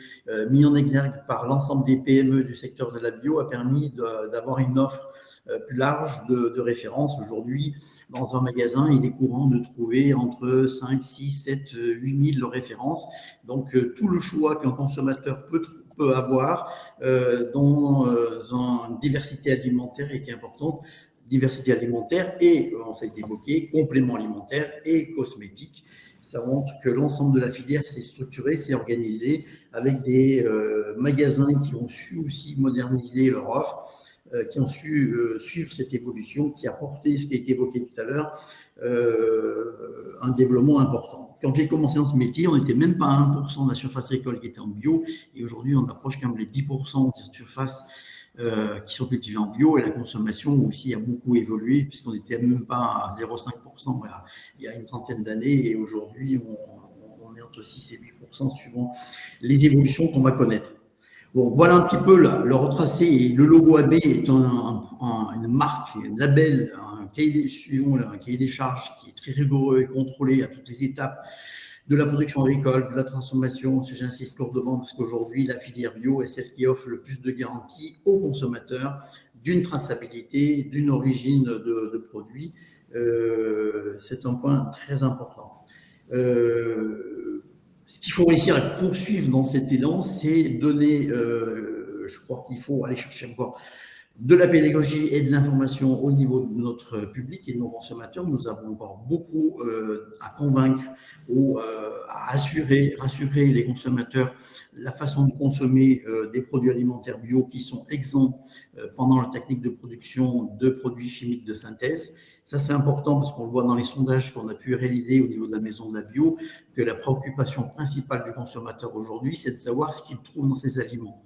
mis en exergue par l'ensemble des PME du secteur de la bio a permis d'avoir une offre plus large de références. Aujourd'hui, dans un magasin, il est courant de trouver entre 5, 6, 7, 8 000 références. Donc, tout le choix qu'un consommateur peut avoir dans une diversité alimentaire et qui est importante, diversité alimentaire et, on s'est évoqué, complément alimentaire et cosmétique. Ça montre que l'ensemble de la filière s'est structuré, s'est organisé avec des magasins qui ont su aussi moderniser leur offre, qui ont su suivre cette évolution, qui a porté, ce qui a été évoqué tout à l'heure, un développement important. Quand j'ai commencé dans ce métier, on n'était même pas à 1% de la surface agricole qui était en bio, et aujourd'hui on approche quand même les 10% de cette surface qui sont cultivées en bio, et la consommation aussi a beaucoup évolué, puisqu'on n'était même pas à 0,5% il y a une trentaine d'années, et aujourd'hui on est entre 6 et 8% suivant les évolutions qu'on va connaître. Bon, voilà un petit peu le retracé. Et le logo AB est une marque, un label, un cahier des charges qui est très rigoureux et contrôlé à toutes les étapes de la production agricole, de la transformation. J'insiste lourdement parce qu'aujourd'hui, la filière bio est celle qui offre le plus de garanties aux consommateurs d'une traçabilité, d'une origine de produits. C'est un point très important. Ce qu'il faut réussir à poursuivre dans cet élan, c'est donner, je crois qu'il faut aller chercher encore de la pédagogie et de l'information au niveau de notre public et de nos consommateurs. Nous avons encore beaucoup à convaincre ou à rassurer les consommateurs la façon de consommer des produits alimentaires bio qui sont exempts pendant la technique de production de produits chimiques de synthèse. Ça, c'est important parce qu'on le voit dans les sondages qu'on a pu réaliser au niveau de la maison de la bio, que la préoccupation principale du consommateur aujourd'hui, c'est de savoir ce qu'il trouve dans ses aliments.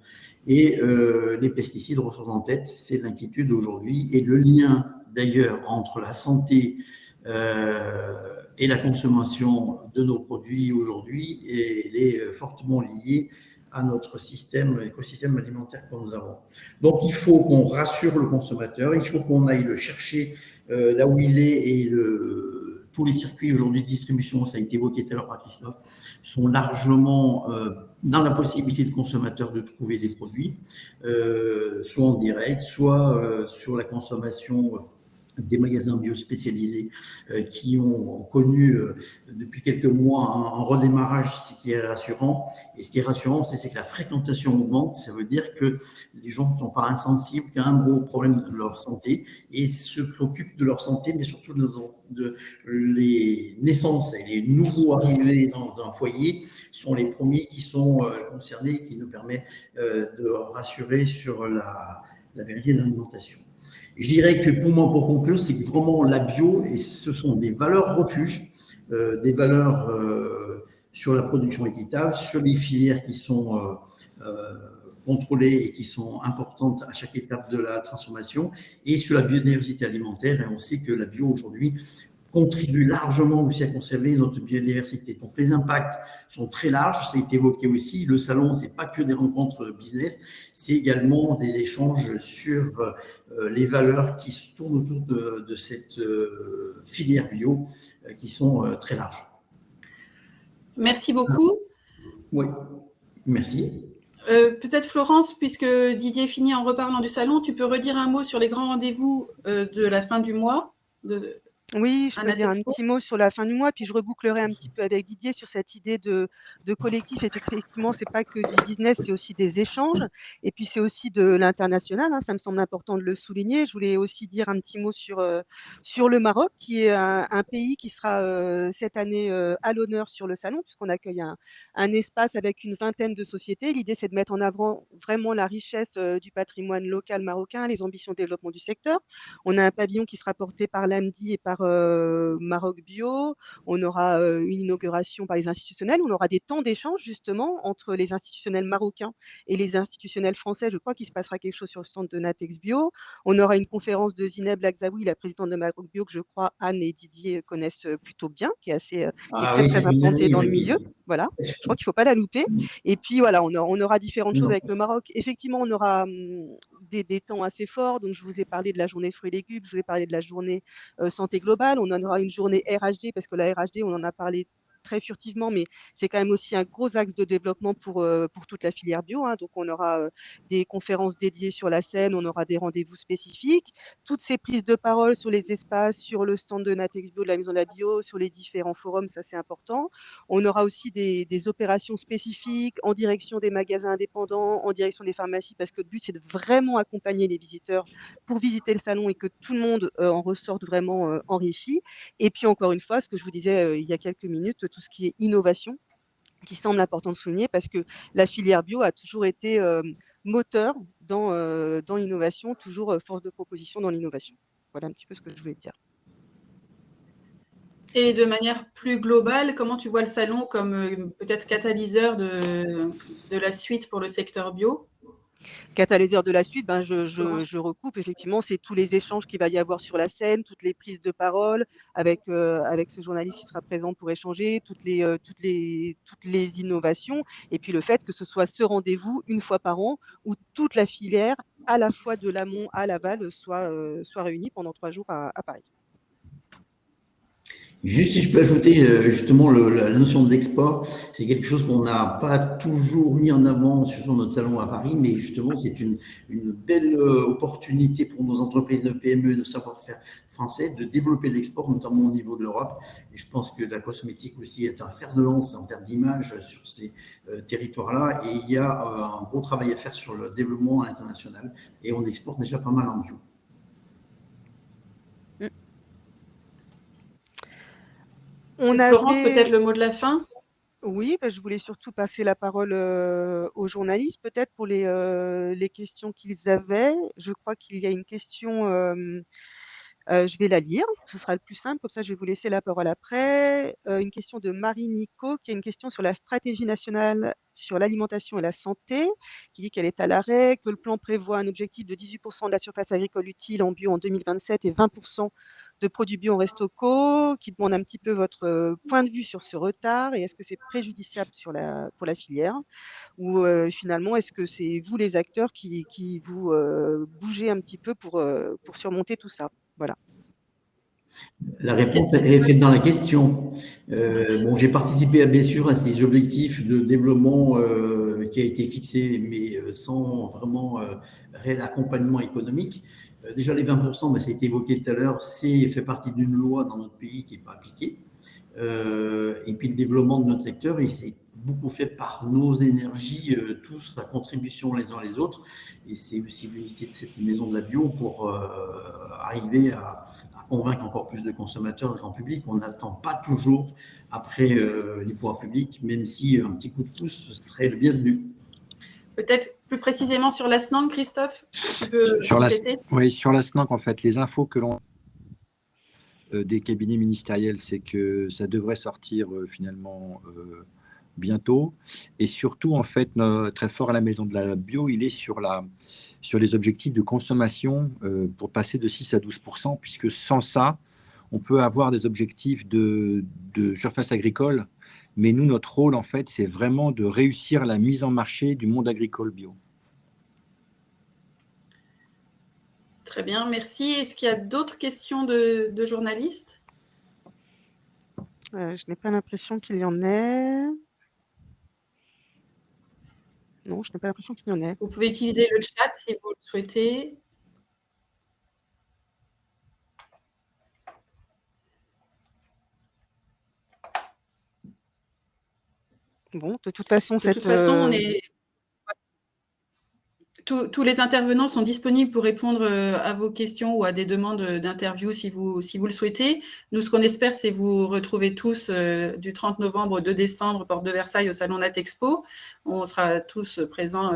Et les pesticides ressortent en tête, c'est l'inquiétude aujourd'hui. Et le lien, d'ailleurs, entre la santé et la consommation de nos produits aujourd'hui, est fortement lié à notre écosystème alimentaire que nous avons. Donc, il faut qu'on rassure le consommateur, il faut qu'on aille le chercher là où il est, et tous les circuits aujourd'hui de distribution, ça a été évoqué tout à l'heure par Christophe, sont largement dans la possibilité de consommateur de trouver des produits, soit en direct, soit sur la consommation des magasins bio spécialisés qui ont connu depuis quelques mois un redémarrage, ce qui est rassurant. Et ce qui est rassurant, c'est que la fréquentation augmente. Ça veut dire que les gens ne sont pas insensibles qu'à un gros problème de leur santé et se préoccupent de leur santé, mais surtout de les naissances et les nouveaux arrivés dans un foyer sont les premiers qui sont concernés, qui nous permettent de rassurer sur la vérité de l'alimentation. Je dirais que pour moi, pour conclure, c'est que vraiment la bio, et ce sont des valeurs refuges, des valeurs sur la production équitable, sur les filières qui sont contrôlées et qui sont importantes à chaque étape de la transformation, et sur la biodiversité alimentaire. Et on sait que la bio aujourd'hui contribue largement aussi à conserver notre biodiversité. Donc les impacts sont très larges, ça a été évoqué aussi. Le salon, c'est pas que des rencontres business, c'est également des échanges sur les valeurs qui se tournent autour de cette filière bio qui sont très larges. Merci beaucoup. Oui, merci. Peut-être Florence, puisque Didier finit en reparlant du salon, tu peux redire un mot sur les grands rendez-vous de la fin du mois Oui, je à peux dire un Natexpo? petit mot sur la fin du mois, puis je rebouclerai un petit peu avec Didier sur cette idée de collectif. Effectivement, c'est pas que du business, c'est aussi des échanges et puis c'est aussi de l'international, hein, ça me semble important de le souligner. Je voulais aussi dire un petit mot sur le Maroc, qui est un pays qui sera, cette année, à l'honneur sur le salon, puisqu'on accueille un espace avec une vingtaine de sociétés. L'idée, c'est de mettre en avant vraiment la richesse, du patrimoine local marocain, les ambitions de développement du secteur. On a un pavillon qui sera porté par l'AMDI et par Maroc Bio. On aura une inauguration par les institutionnels. On aura des temps d'échange justement entre les institutionnels marocains et les institutionnels français. Je crois qu'il se passera quelque chose sur le stand de Natex Bio. On aura une conférence de Zineb Lagzaoui, la présidente de Maroc Bio, que je crois Anne et Didier connaissent plutôt bien, qui est assez, qui est Ah très oui, très c'est une implantée amie, dans le oui. milieu. Voilà, je Surtout. crois qu'il ne faut pas la louper. Et puis voilà, on aura différentes choses Non. avec le Maroc. Effectivement, on aura des temps assez forts. Donc, je vous ai parlé de la journée fruits et légumes, je vous ai parlé de la journée santé globale. On en aura une journée RHD, parce que la RHD, on en a parlé très furtivement, mais c'est quand même aussi un gros axe de développement pour toute la filière bio, hein. Donc, on aura des conférences dédiées sur la scène, on aura des rendez-vous spécifiques. Toutes ces prises de parole sur les espaces, sur le stand de Natex Bio, de la Maison de la Bio, sur les différents forums, ça c'est important. On aura aussi des opérations spécifiques en direction des magasins indépendants, en direction des pharmacies, parce que le but, c'est de vraiment accompagner les visiteurs pour visiter le salon et que tout le monde en ressorte vraiment enrichi. Et puis, encore une fois, ce que je vous disais il y a quelques minutes, tout ce qui est innovation, qui semble important de souligner, parce que la filière bio a toujours été moteur dans l'innovation, toujours force de proposition dans l'innovation. Voilà un petit peu ce que je voulais dire. Et de manière plus globale, comment tu vois le salon comme peut-être catalyseur de la suite pour le secteur bio? Catalyseur de la suite, ben, je recoupe effectivement, c'est tous les échanges qu'il va y avoir sur la scène, toutes les prises de parole avec ce journaliste qui sera présent pour échanger, toutes les innovations, et puis le fait que ce soit ce rendez-vous une fois par an où toute la filière, à la fois de l'amont à l'aval, soit réunie pendant 3 jours à Paris. Juste si je peux ajouter justement la notion de l'export, c'est quelque chose qu'on n'a pas toujours mis en avant sur notre salon à Paris, mais justement c'est une belle opportunité pour nos entreprises de PME, de savoir-faire français, de développer l'export, notamment au niveau de l'Europe. Et je pense que la cosmétique aussi est un fer de lance en termes d'image sur ces territoires-là. Et il y a un gros travail à faire sur le développement international. Et on exporte déjà pas mal en bio. Florence, peut-être le mot de la fin? Oui, bah, je voulais surtout passer la parole aux journalistes, peut-être pour les questions qu'ils avaient. Je crois qu'il y a une question, je vais la lire, ce sera le plus simple, comme ça je vais vous laisser la parole après. Une question de Marie Nico, qui a une question sur la stratégie nationale sur l'alimentation et la santé, qui dit qu'elle est à l'arrêt, que le plan prévoit un objectif de 18% de la surface agricole utile en bio en 2027 et 20% de produits bio en resto-co, qui demande un petit peu votre point de vue sur ce retard et est-ce que c'est préjudiciable pour la filière, ou finalement est-ce que c'est vous les acteurs qui vous bougez un petit peu pour surmonter tout ça? Voilà. La réponse, elle est faite dans la question. Bon, j'ai participé bien sûr à ces objectifs de développement qui a été fixé, mais sans vraiment réel accompagnement économique. Déjà, les 20%, ben, ça a été évoqué tout à l'heure, c'est fait partie d'une loi dans notre pays qui n'est pas appliquée. Et puis le développement de notre secteur, il s'est beaucoup fait par nos énergies, tous, la contribution les uns les autres. Et c'est aussi l'unité de cette maison de la bio pour arriver à convaincre encore plus de consommateurs, de grand public. On n'attend pas toujours après les pouvoirs publics, même si un petit coup de pouce ce serait le bienvenu. Peut-être plus précisément sur la SNANC, Christophe, tu peux compléter? Oui, sur la SNANC, en fait, les infos que l'on des cabinets ministériels, c'est que ça devrait sortir finalement bientôt. Et surtout, en fait, très fort à la maison de la bio, il est sur les objectifs de consommation pour passer de 6 à 12%, puisque sans ça, on peut avoir des objectifs de surface agricole. Mais nous, notre rôle, en fait, c'est vraiment de réussir la mise en marché du monde agricole bio. Très bien, merci. Est-ce qu'il y a d'autres questions de journalistes? Je n'ai pas l'impression qu'il y en ait. Non, je n'ai pas l'impression qu'il y en ait. Vous pouvez utiliser le chat si vous le souhaitez. Bon, de toute façon, De toute façon, tous les intervenants sont disponibles pour répondre à vos questions ou à des demandes d'interview si vous le souhaitez. Nous, ce qu'on espère, c'est vous retrouver tous du 30 novembre au 2 décembre, porte de Versailles, au Salon Natexpo. On sera tous présents.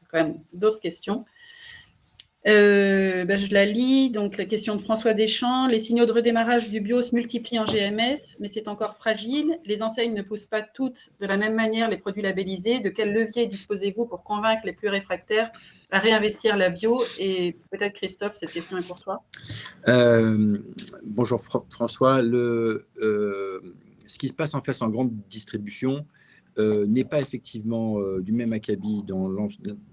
Quand même d'autres questions. Je la lis. Donc, la question de François Deschamps. Les signaux de redémarrage du bio se multiplient en GMS, mais c'est encore fragile. Les enseignes ne poussent pas toutes de la même manière les produits labellisés. De quel levier disposez-vous pour convaincre les plus réfractaires à réinvestir la bio? Et peut-être, Christophe, cette question est pour toi. Bonjour François. Ce qui se passe en fait en grande distribution n'est pas effectivement du même acabit dans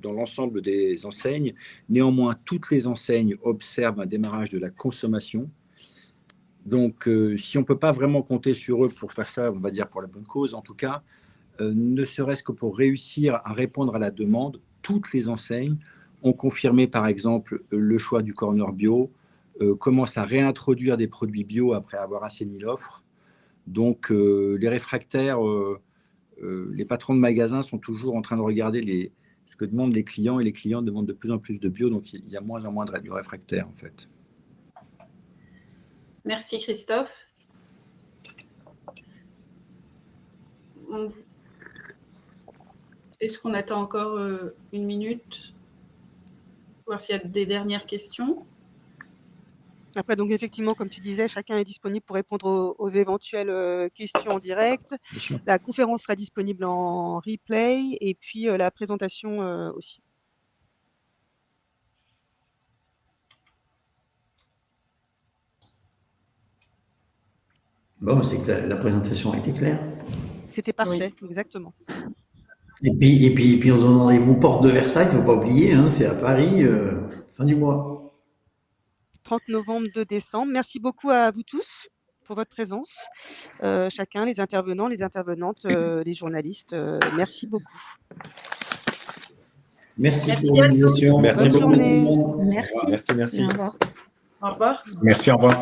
l'ensemble des enseignes. Néanmoins, toutes les enseignes observent un démarrage de la consommation. Donc, si on ne peut pas vraiment compter sur eux pour faire ça, on va dire pour la bonne cause, en tout cas, ne serait-ce que pour réussir à répondre à la demande, toutes les enseignes ont confirmé, par exemple, le choix du corner bio, commencent à réintroduire des produits bio après avoir assaini l'offre. Donc, les réfractaires... les patrons de magasins sont toujours en train de regarder ce que demandent les clients, et les clients demandent de plus en plus de bio, donc il y a moins en moins de réfractaires en fait. Merci Christophe. Est-ce qu'on attend encore une minute? Voir s'il y a des dernières questions. Après, donc effectivement, comme tu disais, chacun est disponible pour répondre aux éventuelles questions en direct. La conférence sera disponible en replay et puis la présentation aussi. Bon, c'est que la présentation a été claire. C'était parfait, oui. Exactement. Et puis on se donne rendez-vous porte de Versailles, il ne faut pas oublier, hein, c'est à Paris, fin du mois. 30 novembre, 2 décembre. Merci beaucoup à vous tous pour votre présence. Chacun, les intervenants, les intervenantes, les journalistes. Merci beaucoup. Merci pour l'invitation. Merci beaucoup. Bonne journée. Merci. Merci. Au revoir. Au revoir. Merci, au revoir.